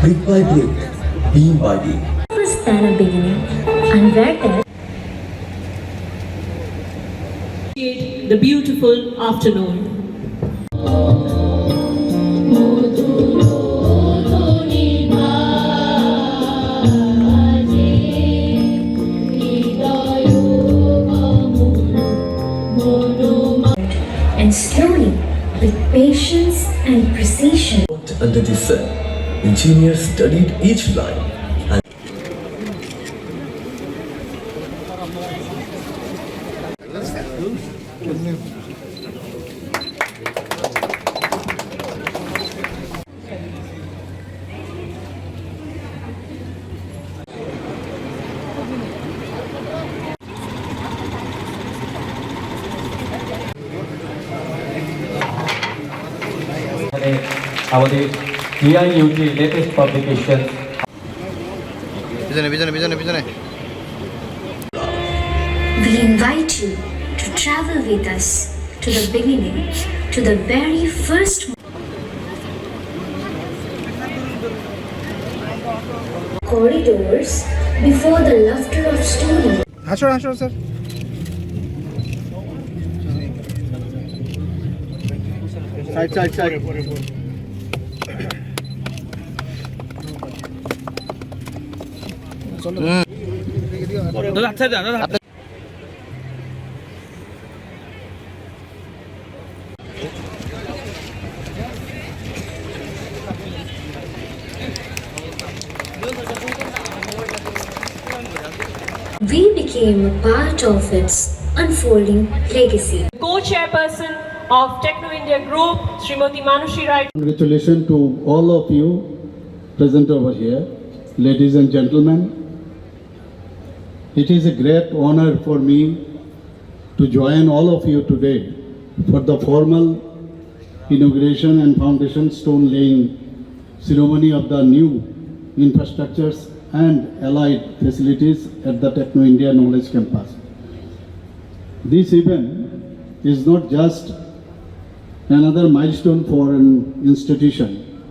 brick by brick, beam by beam. Was then a beginning, and where there The beautiful afternoon. and slowly, with patience and precision, Under the sun, engineers studied each line and আমাদের DIUT latest publication পিছনে we invite you to travel with us to the beginning, to the very first corridors before the laughter of story. হাসো sir side We became a part of its unfolding legacy. Co-chairperson of Techno India Group, Srimati Manushi Rai. Congratulations to all of you present over here, ladies and gentlemen. It is a great honor for me to join all of you today for the formal inauguration and foundation stone laying ceremony of the new infrastructures and allied facilities at the Techno India Knowledge Campus. This event is not just another milestone for an institution.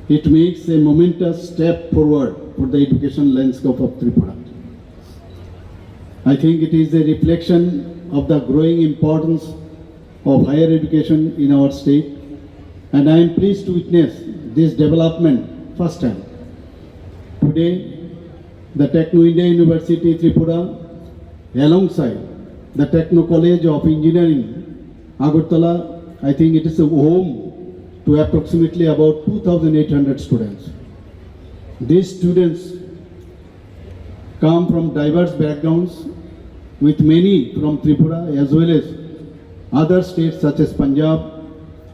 It makes a momentous step forward for the education landscape of Tripura. I think it is a reflection of the growing importance of higher education in our state, and I am pleased to witness this development firsthand. Today, the Techno India University Tripura, alongside the Techno College of Engineering, Agartala, I think it is a home to approximately about 2,800 students. These students come from diverse backgrounds, with many from Tripura as well as other states such as Punjab,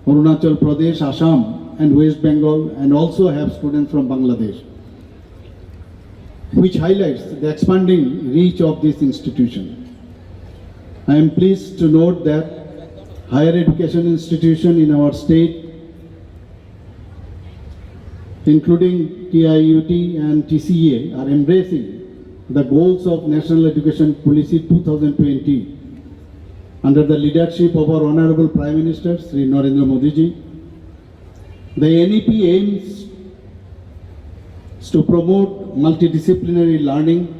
Arunachal Pradesh, Assam and West Bengal, and also have students from Bangladesh, which highlights the expanding reach of this institution. I am pleased to note that higher education institutions in our state, including TIUT and TCA, are embracing the goals of National Education Policy 2020 under the leadership of our Honorable Prime Minister, Sri Narendra Modi ji. The NEP aims to promote multidisciplinary learning,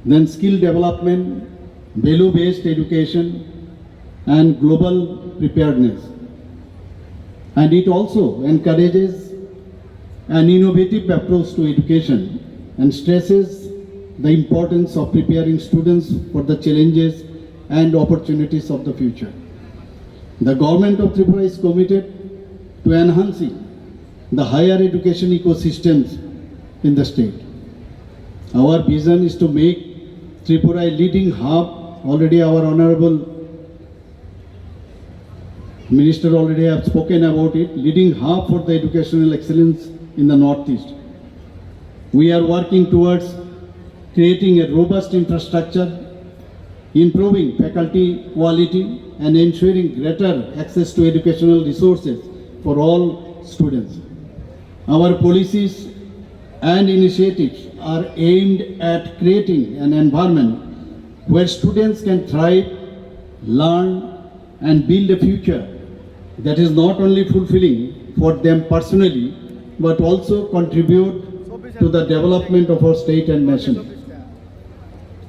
then skill development, value-based education, and global preparedness. And it also encourages an innovative approach to education and stresses the importance of preparing students for the challenges and opportunities of the future. The government of Tripura is committed to enhancing the higher education ecosystems in the state. Our vision is to make Tripura a leading hub. Already our Honorable Minister already have spoken about it, leading hub for the educational excellence in the Northeast. We are working towards creating a robust infrastructure, improving faculty quality, and ensuring greater access to educational resources for all students. Our policies and initiatives are aimed at creating an environment where students can thrive, learn, and build a future that is not only fulfilling for them personally, but also contribute to the development of our state and nation.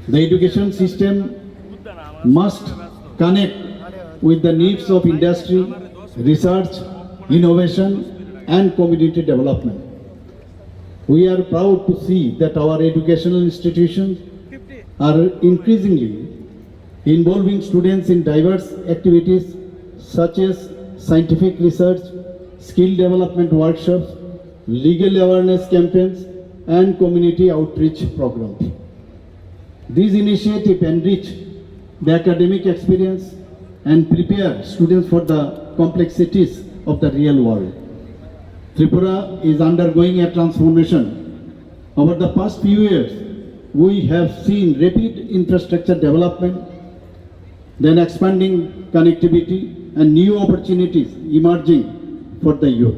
The education system must connect with the needs of industry, research, innovation, and community development. We are proud to see that our educational institutions are increasingly involving students in diverse activities such as scientific research, skill development workshops, legal awareness campaigns, and community outreach programs. These initiatives enrich the academic experience and prepare students for the complexities of the real world. Tripura is undergoing a transformation. Over the past few years, we have seen rapid infrastructure development, then expanding connectivity and new opportunities emerging for the youth.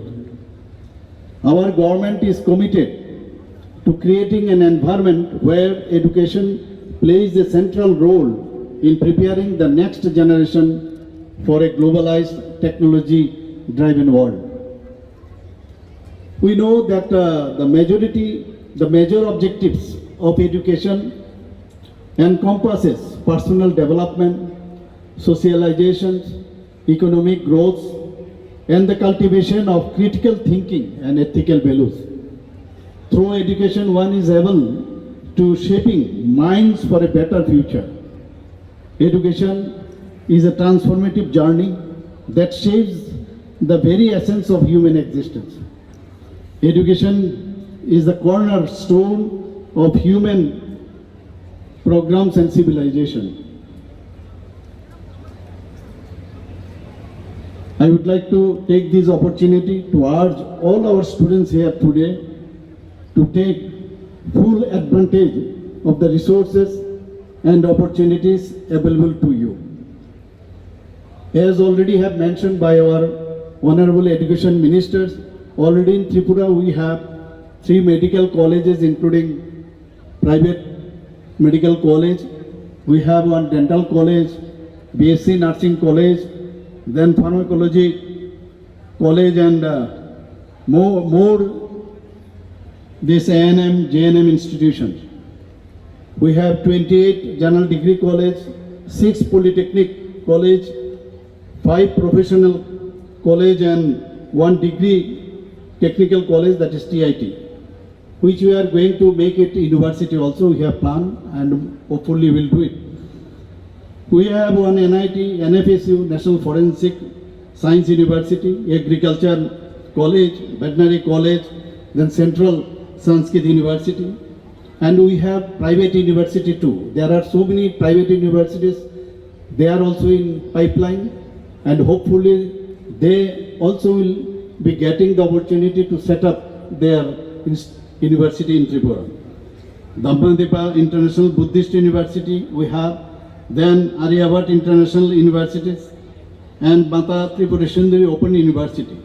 Our government is committed to creating an environment where education plays a central role in preparing the next generation for a globalized, technology-driven world. We know that the major objectives of education encompasses personal development, socialization, economic growth, and the cultivation of critical thinking and ethical values. Through education, one is able to shaping minds for a better future. Education is a transformative journey that shapes the very essence of human existence. Education is the cornerstone of human programs and civilization. I would like to take this opportunity to urge all our students here today to take full advantage of the resources and opportunities available to you. As already have mentioned by our Honorable Education Ministers, already in Tripura we have 3 medical colleges including private medical college. We have one dental college, BSc Nursing College, then pharmacology college and more this A&M, JNM institutions. We have 28 general degree college, 6 polytechnic college, 5 professional college and 1 degree technical college, that is TIT, which we are going to make it university also. We have planned and hopefully will do it. We have one NIT, NFSU, National Forensic Science University, Agriculture College, Veterinary College, then Central Sanskrit University, and we have private university too. There are so many private universities, they are also in pipeline, and hopefully they also will be getting the opportunity to set up their university in Tripura. Dhammadepa International Buddhist University we have, then Aryabhat International Universities, and Mata Tripura Sundari Open University.